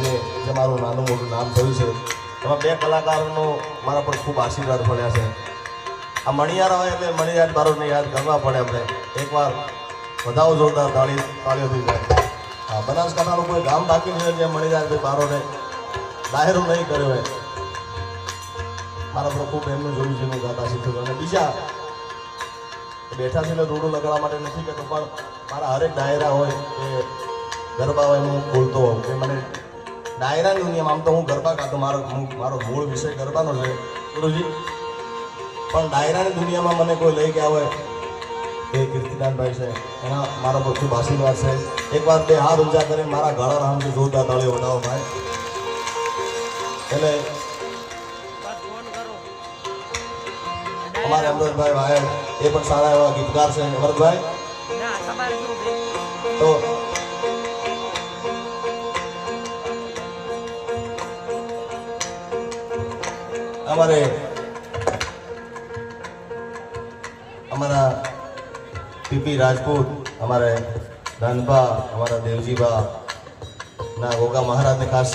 આજે જે મારું નાનું મોટું નામ થયું છે એમાં બે કલાકારોનો મારા પર ખૂબ આશીર્વાદ મળ્યા છે. આ મણિયાર આવે એટલે મણિયાર બારોટને યાદ કરવા પડે. આપણે એકવાર વધાવો જોરદાર તાળીઓ થઈ જાય. હા, બનાસકાંઠાનું કોઈ ગામ બાકી નહીં જે મણિયાર બારોટે દાહેરો નહીં કર્યો હોય. મારા પર ખૂબ એમનું જોયું છે, હું ગાતા શીખ્યું. અને બીજા બેઠા છે એટલે રૂડું લગાડવા માટે નથી કહેતો, પણ મારા હરેક ડાયરા હોય કે ગરબા હોય હું બોલતો હોઉં કે મને ડાયરાની દુનિયામાં આમ તો હું ગરબા ગાતો, મારો મૂળ વિષય ગરબાનો છે ગુરુજી, પણ ડાયરાની દુનિયામાં મને કોઈ લઈ ગયા હોય એ કીર્તિદાનભાઈ છે, એના મારા પર ખૂબ આશીર્વાદ છે. એકવાર બે હાથ ઊંચા કરીને મારા ગળા રામથી જોરદાર તાળીઓ વધાવો ભાઈ. એટલે અમારે અમૃતભાઈ ભાઈ એ પણ સારા એવા ગીતકાર છે. અમૃતભાઈ તો અમારા પીપી રાજપૂત, અમારે ધનભા, અમારા દેવજીબા ના ગોગા મહારાજને ખાસ